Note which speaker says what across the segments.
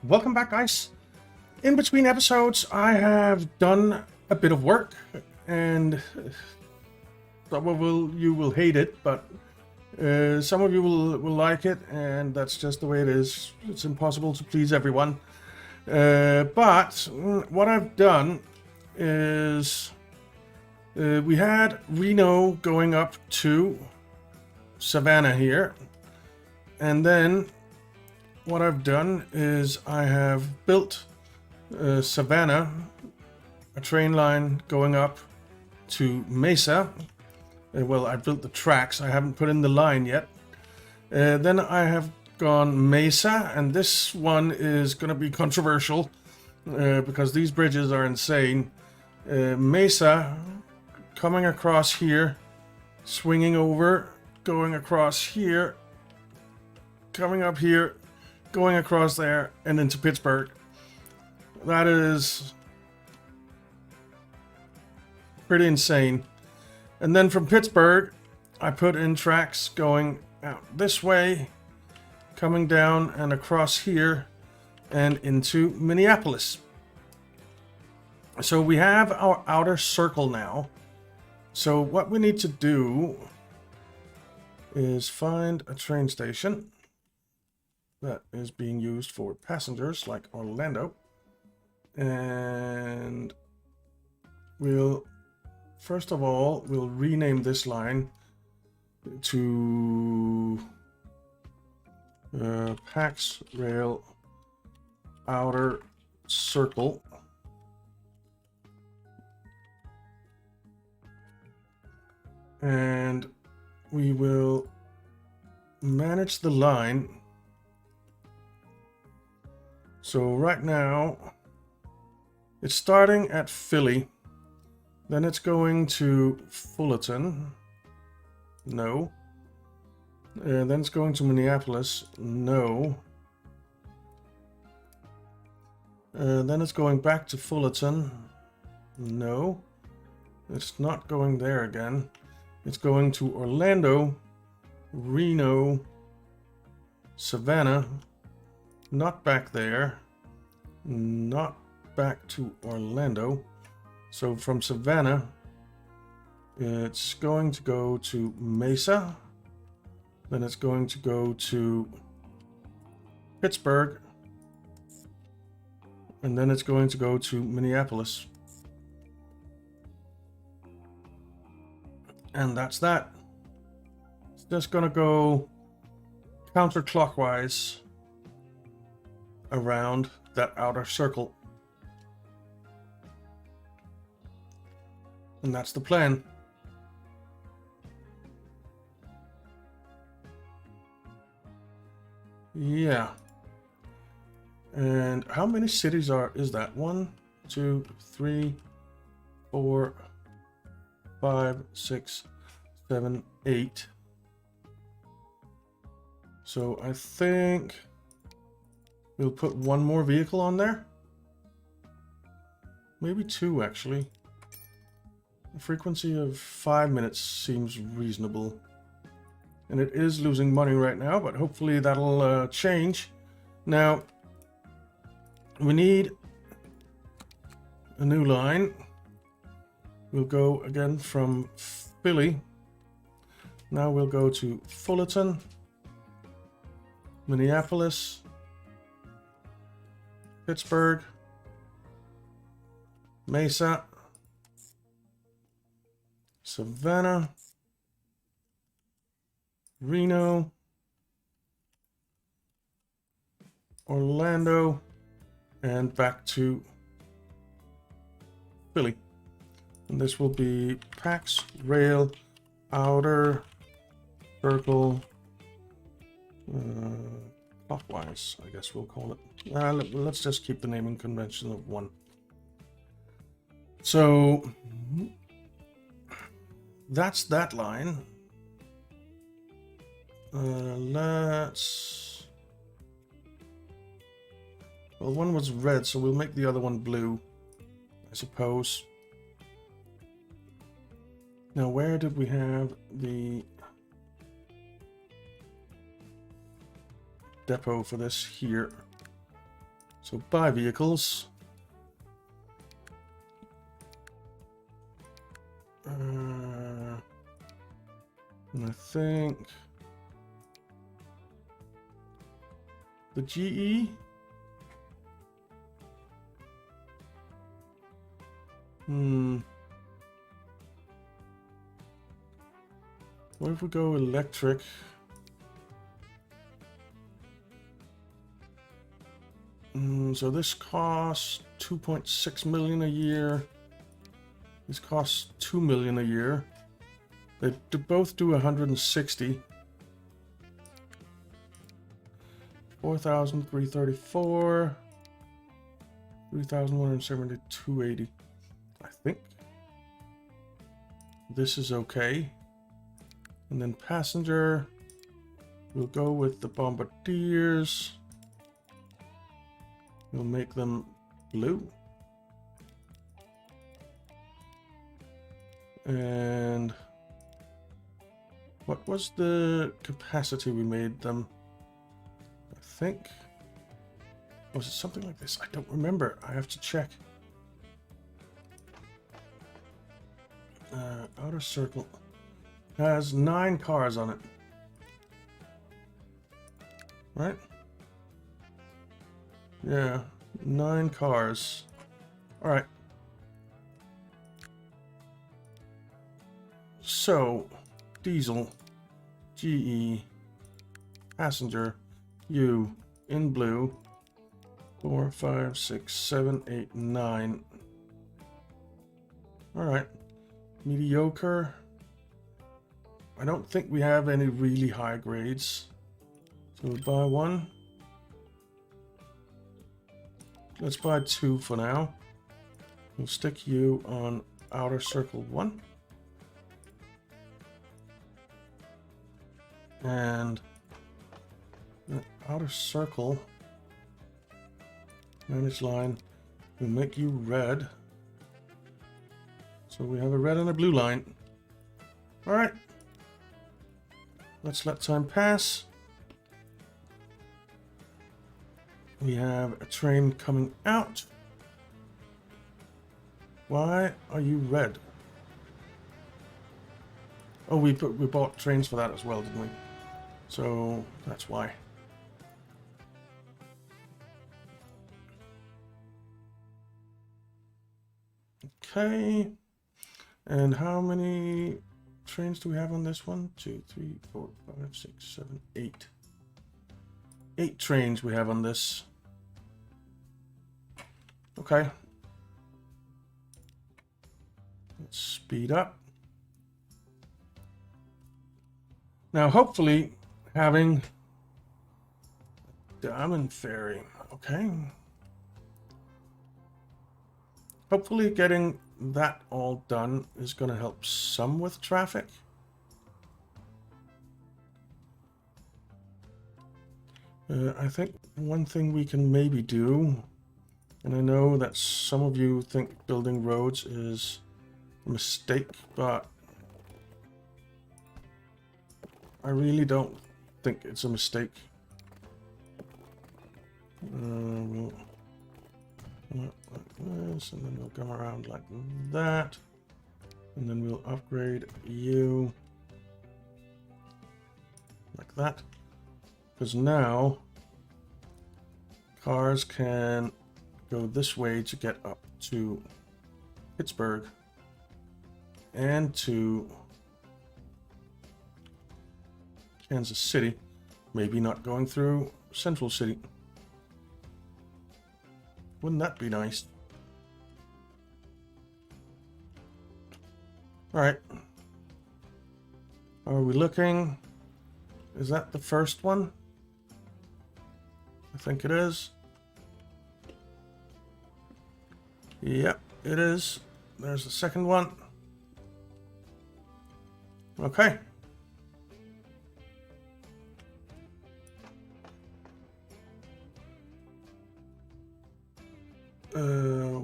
Speaker 1: Welcome back, guys. In between episodes, I have done a bit of work, and some of you will hate it, but some of you will like it, and that's just the way it is. It's impossible to please everyone. But what I've done is we had Reno going up to Savannah here, and then what I've done is I have built Savannah, a train line going up to Mesa. Well, I built the tracks, I haven't put in the line yet. Then I have gone Mesa, and this one is going to be controversial because these bridges are insane. Mesa coming across here, swinging over, going across here, coming up here, going across there, and into Pittsburgh. That is pretty insane. And then from Pittsburgh, I put in tracks going out this way, coming down and across here, and into Minneapolis. So we have our outer circle now. So what we need to do is find a train station that is being used for passengers like Orlando, and we'll first of all we'll rename this line to Pax Rail Outer Circle, and we will manage the line. So right now, it's starting at Philly, then it's going to Fullerton, no. Then it's going to Minneapolis, no. Then it's going back to Fullerton, no. It's not going there again. It's going to Orlando, Reno, Savannah, not back there, not back to Orlando. So from Savannah, it's going to go to Mesa, then it's going to go to Pittsburgh, and then it's going to go to Minneapolis. And that's that. It's just gonna go counterclockwise around that outer circle. And that's the plan. Yeah. And how many cities is that? 1, 2, 3, 4, 5, 6, 7, 8. So I think we'll put one more vehicle on there. Maybe 2, actually. A frequency of 5 minutes seems reasonable. And it is losing money right now, but hopefully that'll change. Now, we need a new line. We'll go again from Philly. Now we'll go to Fullerton, Minneapolis, Pittsburgh, Mesa, Savannah, Reno, Orlando, and back to Philly. And this will be Pax Rail Outer Circle clockwise, I guess we'll call it. Let's just keep the naming convention of 1. So that's that line. Well, one was red, so we'll make the other one blue, I suppose. Now, where did we have the depot for this? Here. So buy vehicles. And I think the GE. What if we go electric? So this costs 2.6 million a year. This costs 2 million a year. They both do 160. 4,334. 3,172.80. I think this is okay. And then passenger, we'll go with the bombardiers. We'll make them blue. And what was the capacity we made them? I think, was it something like this? I don't remember. I have to check. Outer circle has 9 cars on it. Right? Yeah, 9 cars. All right. So, diesel, GE, passenger, U, in blue, 4, 5, 6, 7, 8, 9. All right. Mediocre. I don't think we have any really high grades. So we'll buy 1. Let's buy 2 for now. We'll stick you on outer circle 1. And the outer circle, manage line, we'll make you red. So we have a red and a blue line. All right. Let's let time pass. We have a train coming out. Why are you red? Oh, we bought trains for that as well, didn't we? So that's why. Okay. And how many trains do we have on this one? 2, 3, 4, 5, 6, 7, 8. 8 trains we have on this. Okay. Let's speed up. Now, hopefully, having Diamond Ferry. Okay. Hopefully, getting that all done is going to help some with traffic. I think one thing we can maybe do, and I know that some of you think building roads is a mistake, but I really don't think it's a mistake. We'll like this, and then we'll come around like that, and then we'll upgrade you like that, because now cars can go this way to get up to Pittsburgh and to Kansas City, maybe not going through Central City. Wouldn't that be nice? All right. Are we looking? Is that the first one? I think it is. Yep, it is. There's the second one. Okay.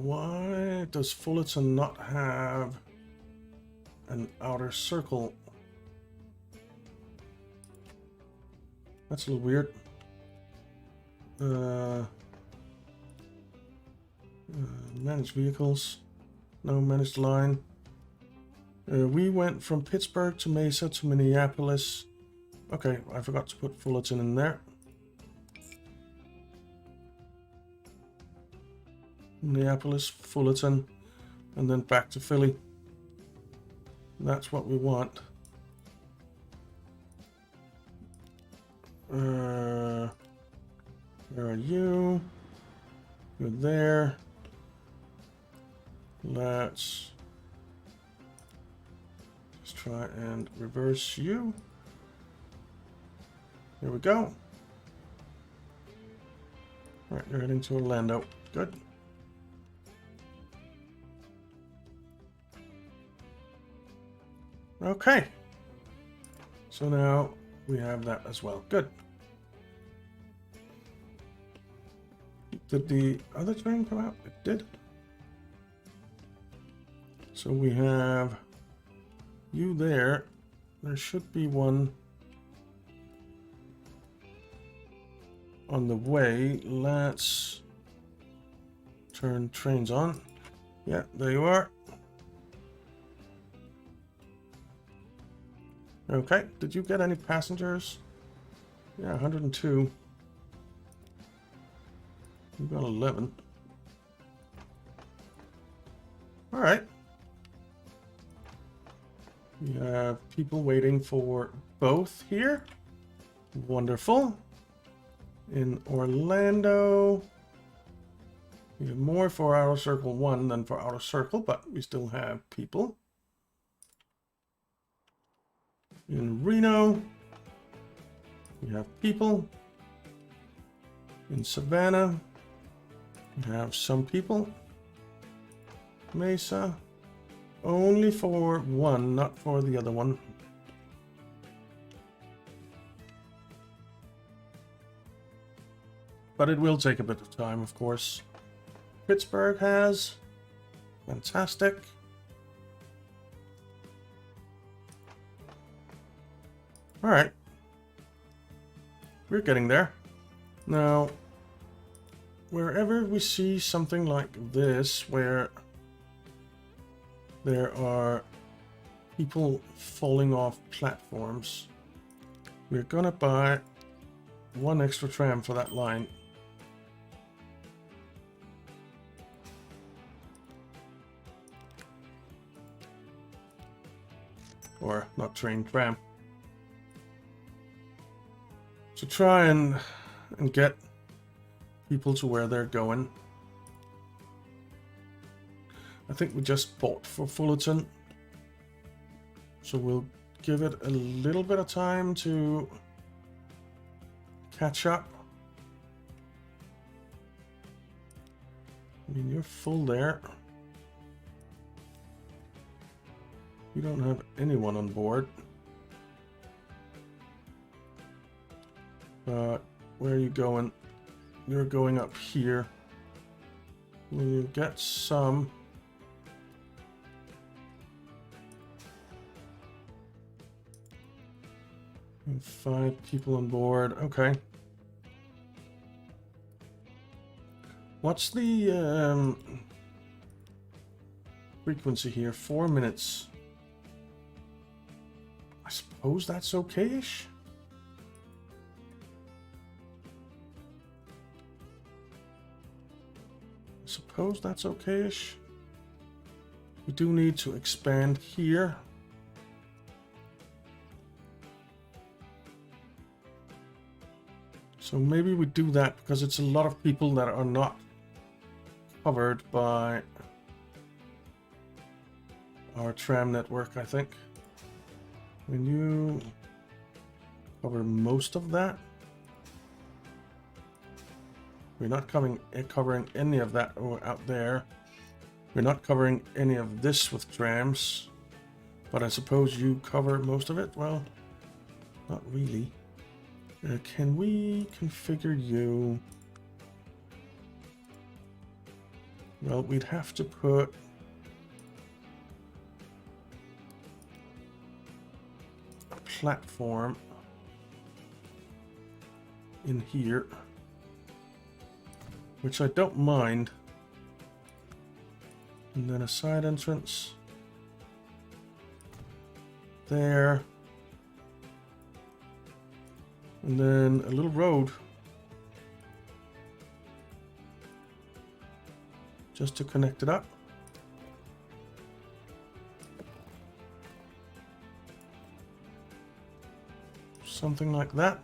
Speaker 1: Why does Fullerton not have an outer circle? That's a little weird. Managed vehicles. No managed line. We went from Pittsburgh to Mesa to Minneapolis. Okay, I forgot to put Fullerton in there. Minneapolis, Fullerton, and then back to Philly. That's what we want. Where are you? You're there. Let's just try and reverse you. Here we go. All right, you're heading to Orlando. Good. Okay. So now we have that as well. Good. Did the other train come out? It did. So we have you there. There should be one on the way. Let's turn trains on. Yeah, there you are. Okay, did you get any passengers? Yeah, 102. You got 11. All right. We have people waiting for both here. Wonderful. In Orlando, we have more for Outer Circle 1 than for Outer Circle, but we still have people. In Reno, we have people. In Savannah, we have some people. Mesa, only for one, not for the other one. But it will take a bit of time, of course. Pittsburgh has. Fantastic. All right. We're getting there. Now, wherever we see something like this, where there are people falling off platforms, we're gonna buy one extra tram for that line. Or not train, tram. To try and get people to where they're going. I think we just bought for Fullerton. So we'll give it a little bit of time to catch up. I mean, you're full there. You don't have anyone on board. But where are you going? You're going up here. When you get some. And 5 people on board. Okay. What's the frequency here? 4 minutes. I suppose that's okay-ish. Suppose that's okay-ish. We do need to expand here. So maybe we do that because it's a lot of people that are not covered by our tram network, I think. When you cover most of that, we're not covering any of that out there. We're not covering any of this with trams, but I suppose you cover most of it? Well, not really. Can we configure you? Well, we'd have to put a platform in here, which I don't mind. And then a side entrance. There. And then a little road. Just to connect it up. Something like that.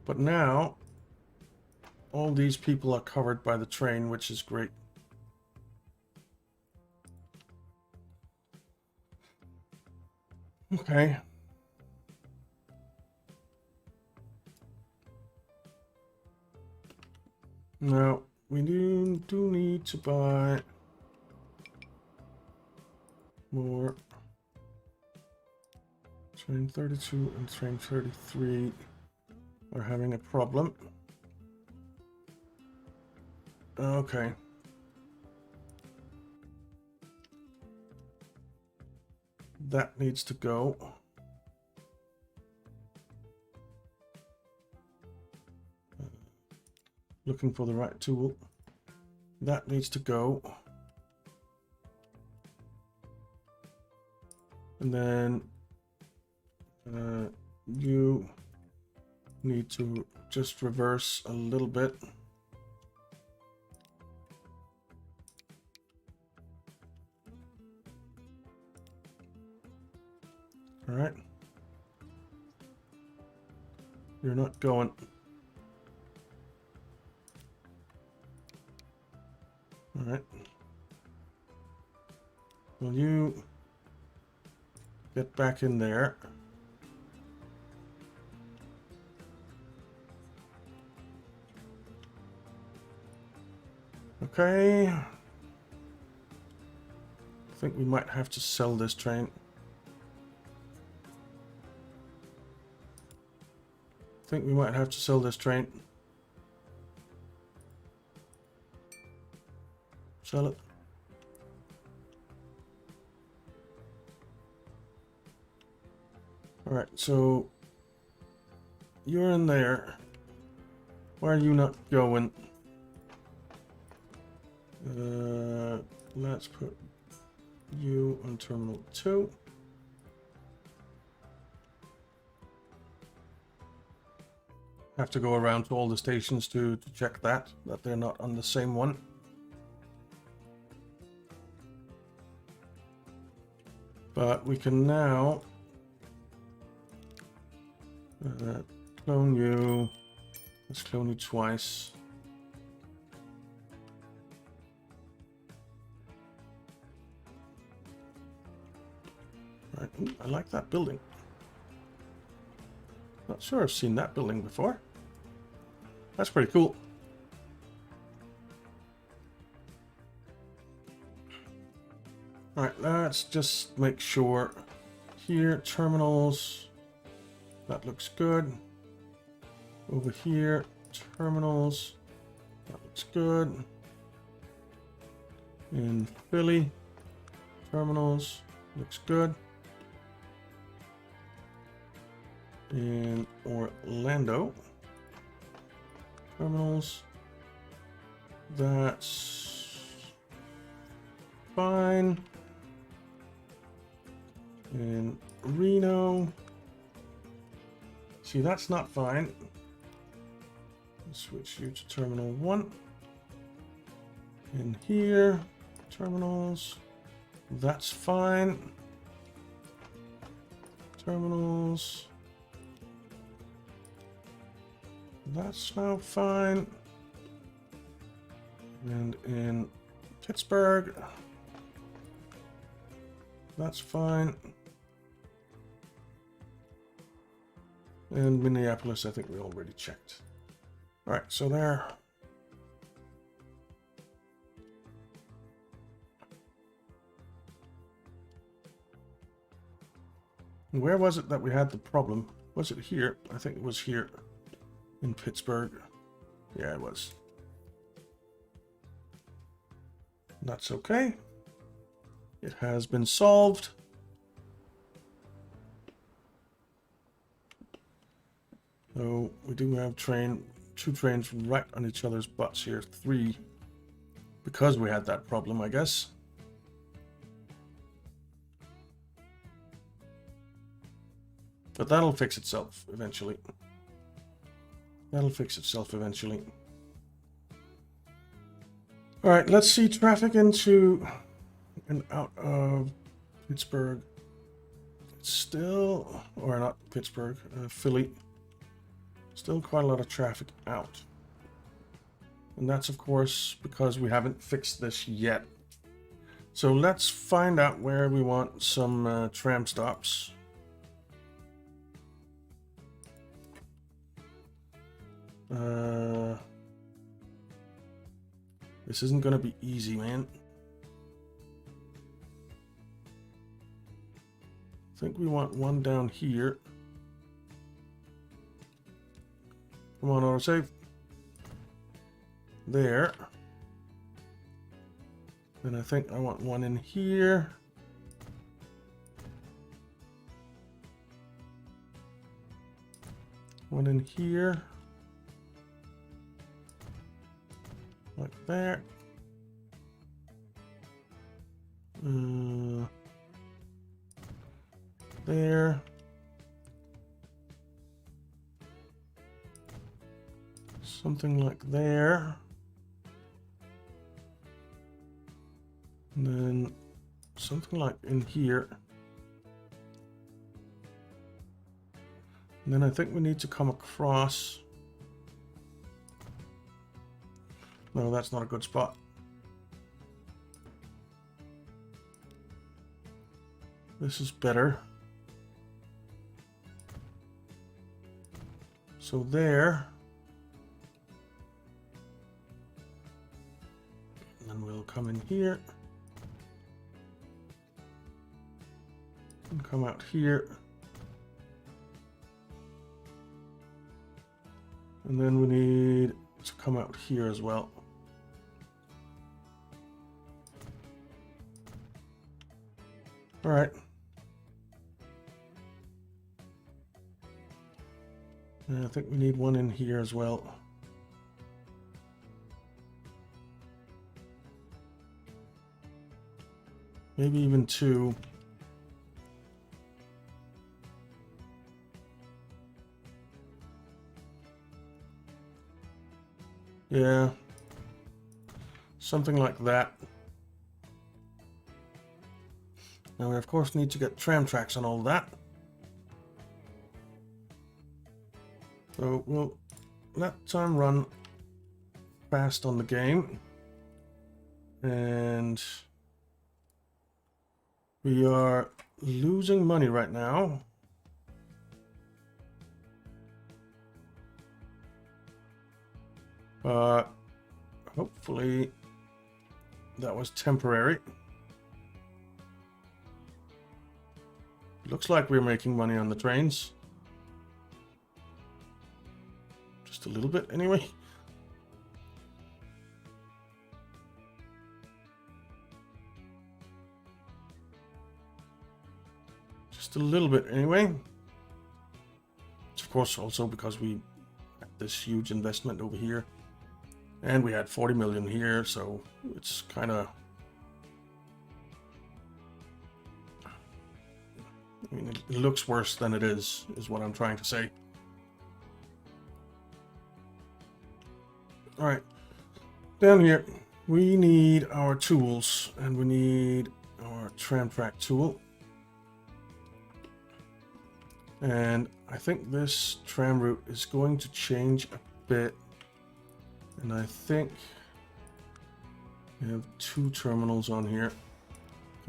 Speaker 1: But now, all these people are covered by the train, which is great. Okay. Now, we do need to buy more. Train 32 and train 33 are having a problem. Okay. That needs to go. Looking for the right tool. That needs to go. And then you need to just reverse a little bit. All right. You're not going. All right. Will you get back in there? Okay. I think we might have to sell this train. Sell it. All right, so you're in there. Why are you not going? Let's put you on terminal 2. Have to go around to all the stations to check that they're not on the same one. But we can now clone you. Let's clone you twice. Right. Ooh, I like that building. Not sure I've seen that building before. That's pretty cool. All right, let's just make sure here, terminals, that looks good. Over here, terminals, that looks good. In Philly, terminals, looks good. In Orlando, terminals, that's fine. In Reno, see, that's not fine. Switch you to terminal 1. In here, terminals, that's fine. Terminals, that's now fine. And in Pittsburgh, that's fine. And Minneapolis, I think we already checked. All right, so there. Where was it that we had the problem? Was it here? I think it was here in Pittsburgh. Yeah, it was. That's okay. It has been solved. So we do have two trains right on each other's butts here. 3, because we had that problem, I guess. But that'll fix itself eventually. That'll fix itself eventually. Alright, let's see traffic into and out of Pittsburgh. It's still, or not Pittsburgh, Philly. Still quite a lot of traffic out. And that's of course because we haven't fixed this yet. So let's find out where we want some tram stops. This isn't gonna be easy, man. I think we want one down here. Come on, autosave. There. And I think I want one in here. One in here. Like that. There. Something like there. And then something like in here. And then I think we need to come across. No, that's not a good spot. This is better. So there. And then we'll come in here. And come out here. And then we need to come out here as well. All right. And I think we need one in here as well. Maybe even 2. Yeah. Something like that. Now we of course need to get tram tracks and all that. So we'll let time run fast on the game. And we are losing money right now. But hopefully that was temporary. Looks like we're making money on the trains. Just a little bit anyway. Just a little bit anyway. It's of course also because we had this huge investment over here. And we had 40 million here, so it's kind of... I mean, it looks worse than it is what I'm trying to say. All right, down here, we need our tools, and we need our tram track tool. And I think this tram route is going to change a bit. And I think we have 2 terminals on here.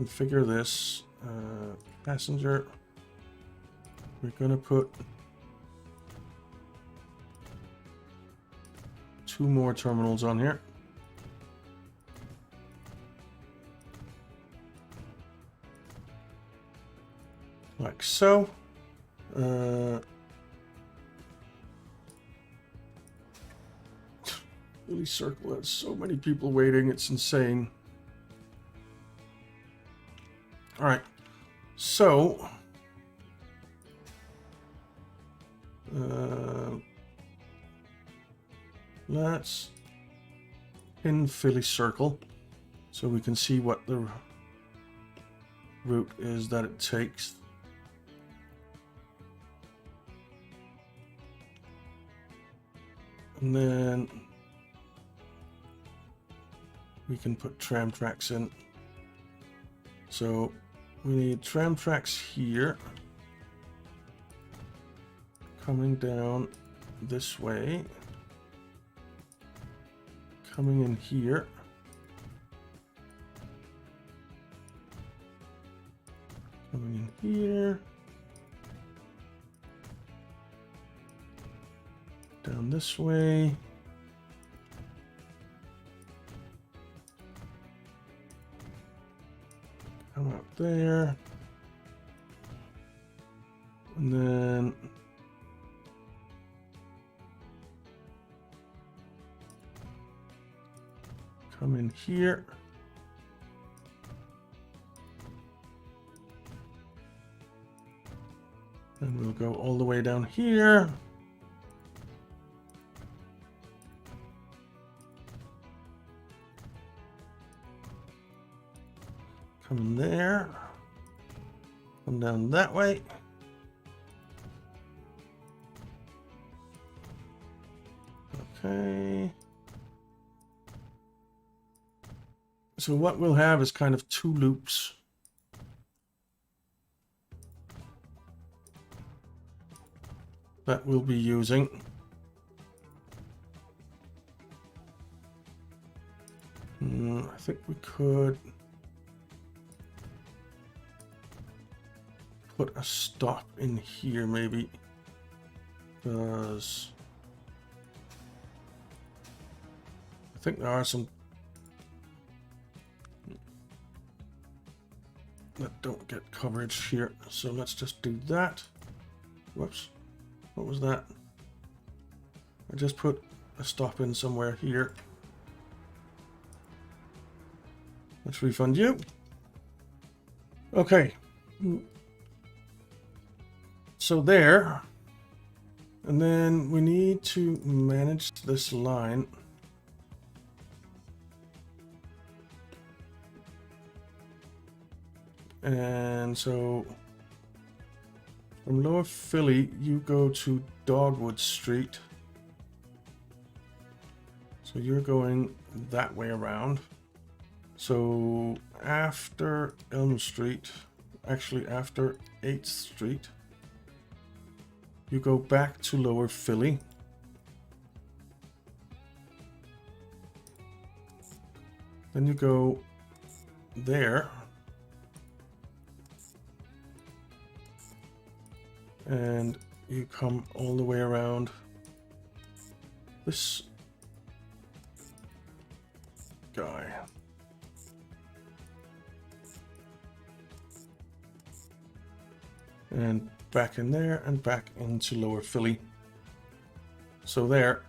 Speaker 1: Configure this. Passenger. We're gonna put 2 more terminals on here. Like so. Really circle has so many people waiting, it's insane. All right. So, let's pin Philly circle so we can see what the route is that it takes. And then we can put tram tracks in. So we need tram tracks here, coming down this way, coming in here, coming in here, down this way, come up there, and then come in here, and we'll go all the way down here. Come in there, come down that way. Okay. So what we'll have is kind of two loops. That we'll be using. I think we could put a stop in here maybe, because I think there are some that don't get coverage here. So let's just do that. Whoops, what was that? I just put a stop in somewhere here. Let's refund you. Okay. So there. And then we need to manage this line. And so from Lower Philly, you go to Dogwood Street. So you're going that way around. So after Elm Street, actually after 8th Street, you go back to Lower Philly. Then you go there. And you come all the way around this guy. And back in there and back into Lower Philly. So there.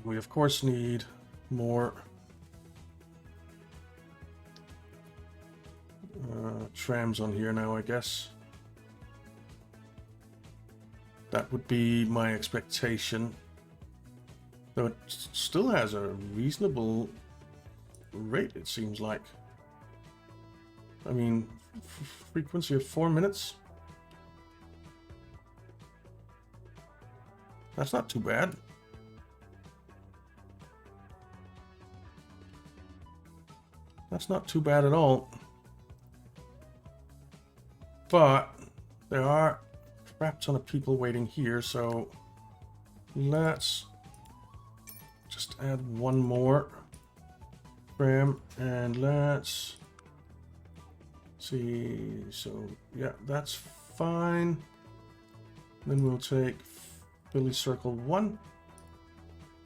Speaker 1: We of course need more trams on here now, I guess. That would be my expectation. Though it still has a reasonable rate, it seems like. I mean, frequency of 4 minutes. That's not too bad. That's not too bad at all. But there are a crap ton of people waiting here, so let's just add one more tram and let's see. So yeah, that's fine. Then we'll take Philly Circle 1.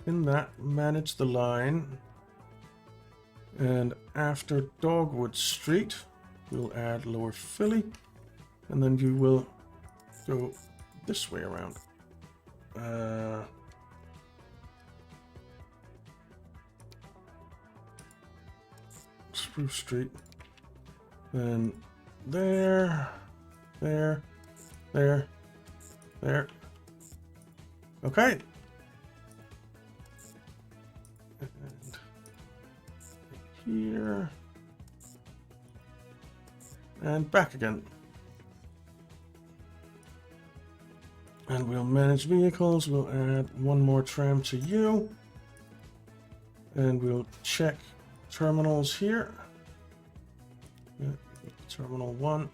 Speaker 1: In that, manage the line. And after Dogwood Street, we'll add Lower Philly. And then you will go this way around. Spruce Street. Then there. Okay. here. And back again. And we'll manage vehicles. We'll add one more tram to you. And we'll check terminals here. Yeah, terminal 1.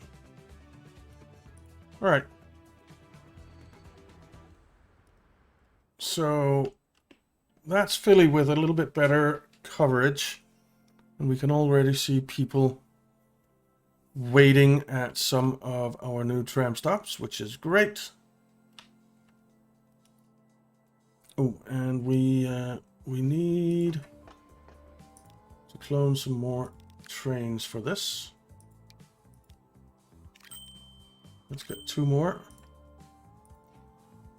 Speaker 1: All right. So that's Philly with a little bit better coverage. And we can already see people waiting at some of our new tram stops, which is great. Oh, and we need to clone some more trains for this. Let's get 2 more.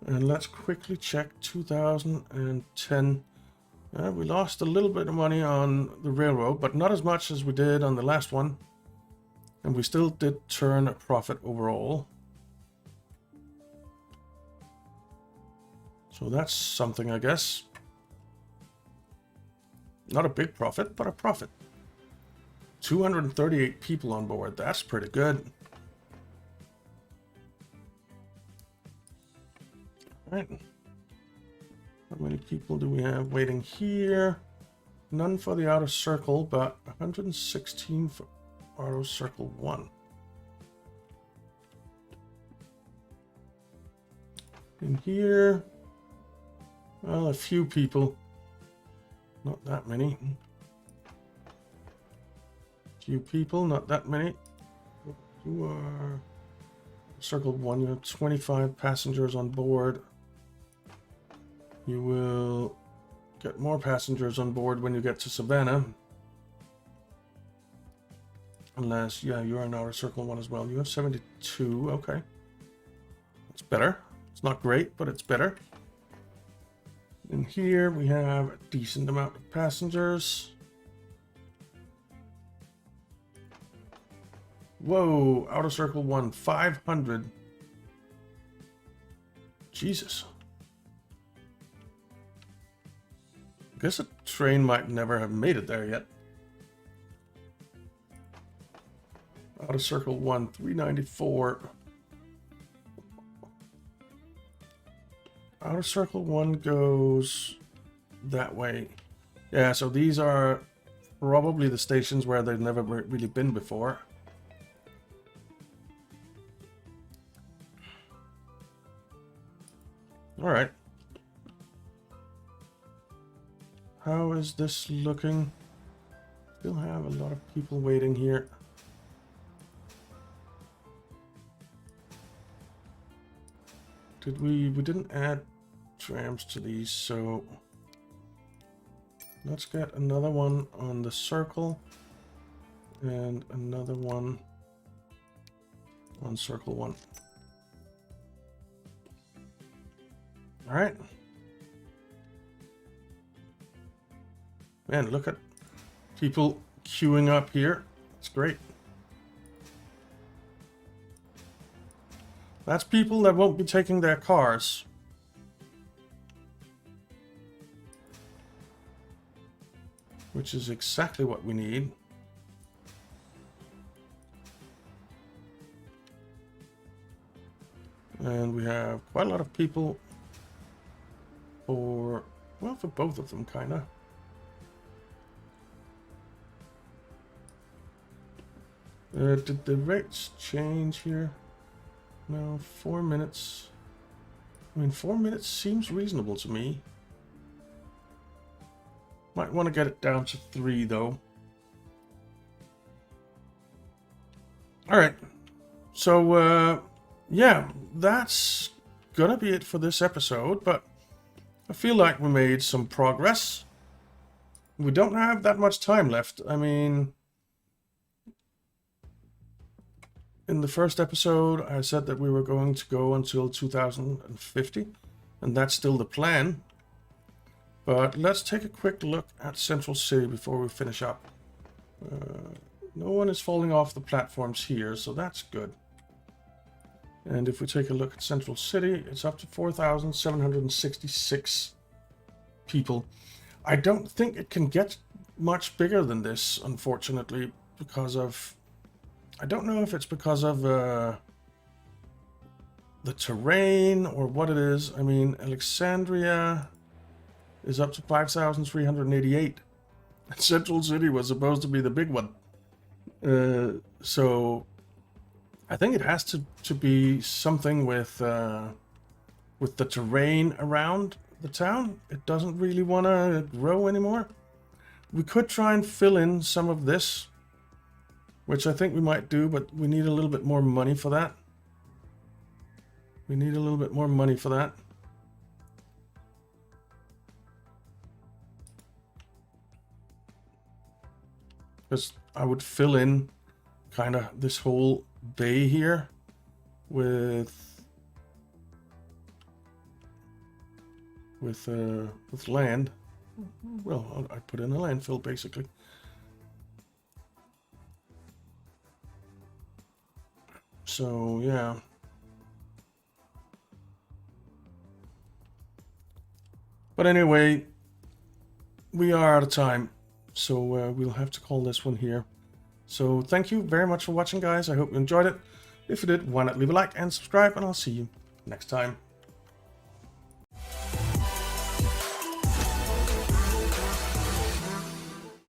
Speaker 1: And let's quickly check 2010. We lost a little bit of money on the railroad, but not as much as we did on the last one. And we still did turn a profit overall. So that's something, I guess. Not a big profit, but a profit. 238 people on board. That's pretty good. All right. How many people do we have waiting here? None for the outer circle, but 116 for outer circle 1. In here, well, a few people. Not that many. Few people, not that many. You are circle 1. You have 25 passengers on board. You will get more passengers on board when you get to Savannah. Unless, yeah, you're in outer circle 1 as well. You have 72. Okay. It's better. It's not great, but it's better. In here, we have a decent amount of passengers. Whoa, outer circle 1, 500. Jesus. I guess a train might never have made it there yet. Outer circle 1, 394. Outer circle 1 goes that way. Yeah, so these are probably the stations where they've never really been before. All right. How is this looking? Still have a lot of people waiting here. We didn't add trams to these, so let's get another one on the circle and another one on circle 1. All right. Man, look at people queuing up here. It's great. That's people that won't be taking their cars. Which is exactly what we need. And we have quite a lot of people for, well, for both of them, kind of. Did the rates change here? No, 4 minutes. I mean, 4 minutes seems reasonable to me. Might want to get it down to 3, though. Alright. So, yeah, that's gonna be it for this episode, but I feel like we made some progress. We don't have that much time left. I mean, in the first episode, I said that we were going to go until 2050, and that's still the plan. But let's take a quick look at Central City before we finish up. No one is falling off the platforms here, so that's good. And if we take a look at Central City, it's up to 4,766 people. I don't think it can get much bigger than this, unfortunately, because of... I don't know if it's because of the terrain or what it is. I mean, Alexandria is up to 5,388. Central City was supposed to be the big one. So I think it has to be something with the terrain around the town. It doesn't really want to grow anymore. We could try and fill in some of this, which I think we might do, but we need a little bit more money for that. We need a little bit more money for that. Because I would fill in kind of this whole bay here with land. Well, I put in a landfill basically. So yeah. But anyway, we are out of time. So we'll have to call this one here. So thank you very much for watching, guys. I hope you enjoyed it. If you did, why not leave a like and subscribe, and I'll see you next time.